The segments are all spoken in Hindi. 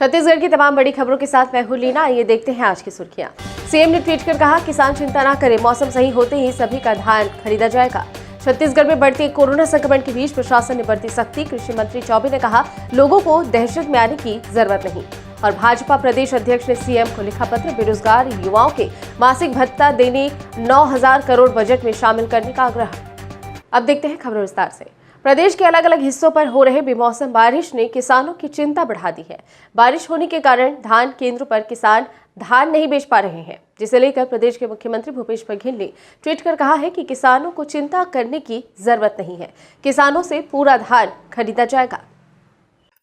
छत्तीसगढ़ की तमाम बड़ी खबरों के साथ मैं हूं लीना। ये देखते हैं आज की सुर्खियां। सीएम ने ट्वीट कर कहा, किसान चिंता ना करें, मौसम सही होते ही सभी का धान खरीदा जाएगा। छत्तीसगढ़ में बढ़ते कोरोना संक्रमण के बीच प्रशासन ने बरती सख्ती। कृषि मंत्री चौबे ने कहा, लोगों को दहशत में आने की जरूरत नहीं। और भाजपा प्रदेश अध्यक्ष ने सीएम को लिखा पत्र, बेरोजगार युवाओं के मासिक भत्ता देने 9,000 करोड़ बजट में शामिल करने का आग्रह। अब देखते हैं खबरों विस्तार से। प्रदेश के अलग अलग हिस्सों पर हो रहे बेमौसम बारिश ने किसानों की चिंता बढ़ा दी है। बारिश होने के कारण धान केंद्रों पर किसान धान नहीं बेच पा रहे हैं, जिसे लेकर प्रदेश के मुख्यमंत्री भूपेश बघेल ने ट्वीट कर कहा है कि किसानों को चिंता करने की जरूरत नहीं है, किसानों से पूरा धान खरीदा जाएगा।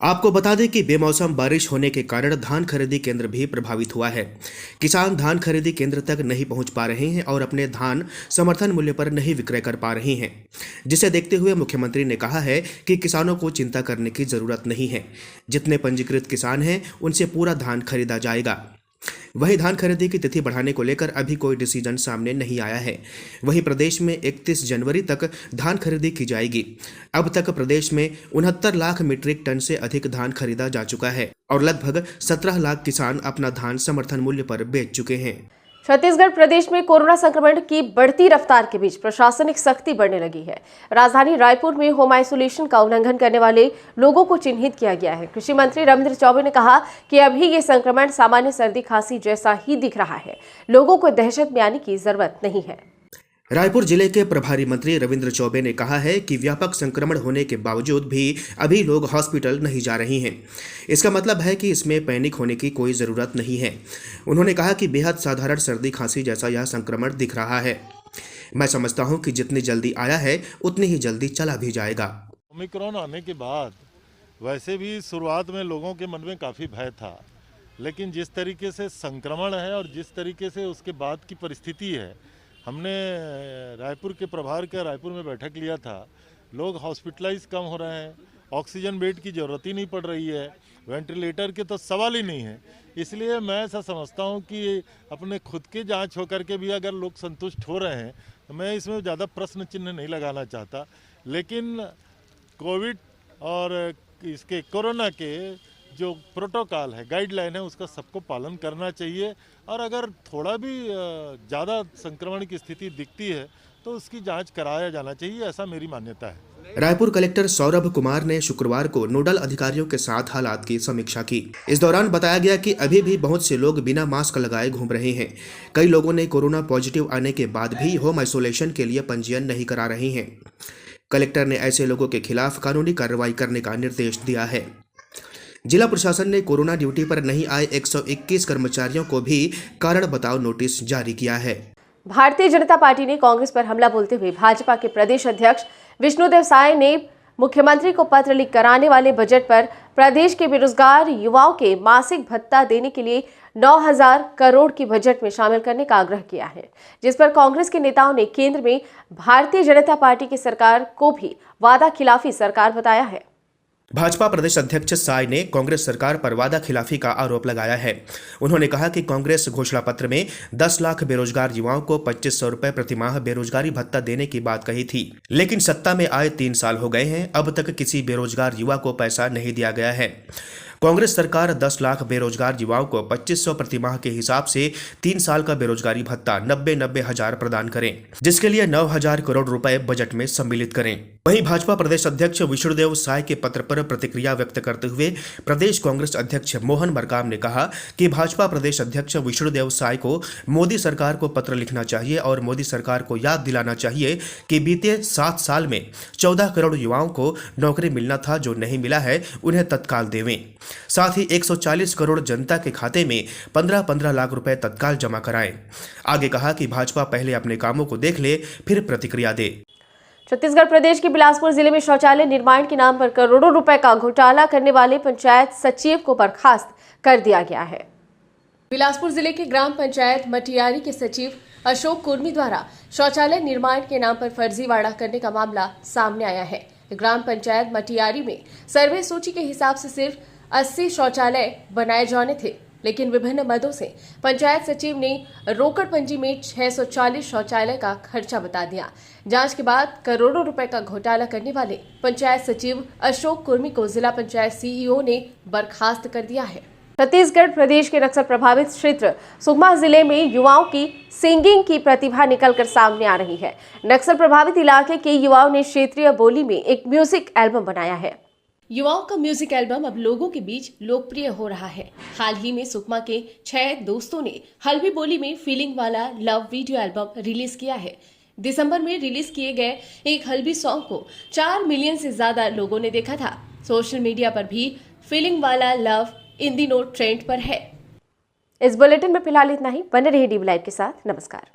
आपको बता दें कि बेमौसम बारिश होने के कारण धान खरीदी केंद्र भी प्रभावित हुआ है। किसान धान खरीदी केंद्र तक नहीं पहुंच पा रहे हैं और अपने धान समर्थन मूल्य पर नहीं विक्रय कर पा रहे हैं, जिसे देखते हुए मुख्यमंत्री ने कहा है कि किसानों को चिंता करने की जरूरत नहीं है। जितने पंजीकृत किसान हैं उनसे पूरा धान खरीदा जाएगा। वहीं धान खरीदी की तिथि बढ़ाने को लेकर अभी कोई डिसीजन सामने नहीं आया है। वहीं प्रदेश में 31 जनवरी तक धान खरीदी की जाएगी। अब तक प्रदेश में 69 लाख मीट्रिक टन से अधिक धान खरीदा जा चुका है और लगभग 17 लाख किसान अपना धान समर्थन मूल्य पर बेच चुके हैं। छत्तीसगढ़ प्रदेश में कोरोना संक्रमण की बढ़ती रफ्तार के बीच प्रशासनिक सख्ती बढ़ने लगी है। राजधानी रायपुर में होम आइसोलेशन का उल्लंघन करने वाले लोगों को चिन्हित किया गया है। कृषि मंत्री रविंद्र चौबे ने कहा कि अभी ये संक्रमण सामान्य सर्दी खांसी जैसा ही दिख रहा है, लोगों को दहशत में आने की जरूरत नहीं है। रायपुर जिले के प्रभारी मंत्री रविंद्र चौबे ने कहा है कि व्यापक संक्रमण होने के बावजूद भी अभी लोग हॉस्पिटल नहीं जा रहे हैं। इसका मतलब है कि इसमें पैनिक होने की कोई ज़रूरत नहीं है। उन्होंने कहा कि बेहद साधारण सर्दी खांसी जैसा यह संक्रमण दिख रहा है। मैं समझता हूं कि जितनी जल्दी आया है उतनी ही जल्दी चला भी जाएगा। ओमिक्रॉन आने के बाद वैसे भी शुरुआत में लोगों के मन में काफ़ी भय था, लेकिन जिस तरीके से संक्रमण है और जिस तरीके से उसके बाद की परिस्थिति है, हमने रायपुर के प्रभार का रायपुर में बैठक लिया था। लोग हॉस्पिटलाइज कम हो रहे हैं, ऑक्सीजन बेड की ज़रूरत ही नहीं पड़ रही है, वेंटिलेटर के तो सवाल ही नहीं है। इसलिए मैं ऐसा समझता हूं कि अपने खुद के जांच होकर के भी अगर लोग संतुष्ट हो रहे हैं तो मैं इसमें ज़्यादा प्रश्न चिन्ह नहीं लगाना चाहता। लेकिन कोविड और इसके कोरोना के जो प्रोटोकॉल है, गाइडलाइन है, उसका सबको पालन करना चाहिए। और अगर थोड़ा भी ज़्यादा संक्रमण की स्थिति दिखती है तो उसकी जांच कराया जाना चाहिए, ऐसा मेरी मान्यता है। रायपुर कलेक्टर सौरभ कुमार ने शुक्रवार को नोडल अधिकारियों के साथ हालात की समीक्षा की। इस दौरान बताया गया कि अभी भी बहुत से लोग बिना मास्क लगाए घूम रहे हैं। कई लोगों ने कोरोना पॉजिटिव आने के बाद भी होम आइसोलेशन के लिए पंजीयन नहीं करा रहे हैं। कलेक्टर ने ऐसे लोगों के खिलाफ कानूनी कार्रवाई करने का निर्देश दिया है। जिला प्रशासन ने कोरोना ड्यूटी पर नहीं आए 121 कर्मचारियों को भी कारण बताओ नोटिस जारी किया है। भारतीय जनता पार्टी ने कांग्रेस पर हमला बोलते हुए भाजपा के प्रदेश अध्यक्ष विष्णुदेव साय ने मुख्यमंत्री को पत्र लिखकर आने वाले बजट पर प्रदेश के बेरोजगार युवाओं के मासिक भत्ता देने के लिए 9,000 करोड़ की बजट में शामिल करने का आग्रह किया है, जिस पर कांग्रेस के नेताओं ने केंद्र में भारतीय जनता पार्टी की सरकार को भी वादा खिलाफी सरकार बताया है। भाजपा प्रदेश अध्यक्ष साय ने कांग्रेस सरकार पर वादा खिलाफी का आरोप लगाया है। उन्होंने कहा कि कांग्रेस घोषणा पत्र में 10 लाख बेरोजगार युवाओं को 2500 रुपए प्रतिमाह बेरोजगारी भत्ता देने की बात कही थी, लेकिन सत्ता में आए 3 साल हो गए हैं, अब तक किसी बेरोजगार युवा को पैसा नहीं दिया गया है। कांग्रेस सरकार 10 लाख बेरोजगार युवाओं को 2500 प्रतिमाह के हिसाब से 3 साल का बेरोजगारी भत्ता 90 हजार प्रदान करें, जिसके लिए 9,000 करोड़ रुपए बजट में सम्मिलित करें। वहीं भाजपा प्रदेश अध्यक्ष विष्णुदेव साय के पत्र पर प्रतिक्रिया व्यक्त करते हुए प्रदेश कांग्रेस अध्यक्ष मोहन मरकाम ने कहा कि भाजपा प्रदेश अध्यक्ष विष्णुदेव साय को मोदी सरकार को पत्र लिखना चाहिए और मोदी सरकार को याद दिलाना चाहिए कि बीते 7 साल में 14 करोड़ युवाओं को नौकरी मिलना था, जो नहीं मिला है उन्हें तत्काल देवें। साथ ही 140 करोड़ जनता के खाते में 15-15 लाख रुपए तत्काल जमा कराएं। आगे कहा कि भाजपा पहले अपने कामों को देख ले, फिर प्रतिक्रिया दे। छत्तीसगढ़ प्रदेश के बिलासपुर जिले में शौचालय निर्माण के नाम पर करोड़ों रुपए का घोटाला करने वाले पंचायत सचिव को बर्खास्त कर दिया गया है। बिलासपुर जिले के ग्राम पंचायत मटियारी के सचिव अशोक कुर्मी द्वारा शौचालय निर्माण के नाम पर फर्जीवाड़ा करने का मामला सामने आया है। ग्राम पंचायत मटियारी में सर्वे सूची के हिसाब से सिर्फ 80 शौचालय बनाए जाने थे, लेकिन विभिन्न मदों से पंचायत सचिव ने रोकड़ पंजी में 640 शौचालय का खर्चा बता दिया। जांच के बाद करोड़ों रुपए का घोटाला करने वाले पंचायत सचिव अशोक कुर्मी को जिला पंचायत सीईओ ने बर्खास्त कर दिया है। छत्तीसगढ़ प्रदेश के नक्सल प्रभावित क्षेत्र सुकमा जिले में युवाओं की सिंगिंग की प्रतिभा निकलकर सामने आ रही है। नक्सल प्रभावित इलाके के युवाओं ने क्षेत्रीय बोली में एक म्यूजिक एल्बम बनाया है। युवाओं का म्यूजिक एल्बम अब लोगों के बीच लोकप्रिय हो रहा है। हाल ही में सुकमा के 6 दोस्तों ने हल्बी बोली में फीलिंग वाला लव वीडियो एल्बम रिलीज किया है। दिसंबर में रिलीज किए गए एक हल्बी सॉन्ग को 4 मिलियन से ज्यादा लोगों ने देखा था। सोशल मीडिया पर भी फीलिंग वाला लव इन दिनों ट्रेंड पर है। इस बुलेटिन में फिलहाल इतना ही। बने रहिए DV लाइव के साथ। नमस्कार।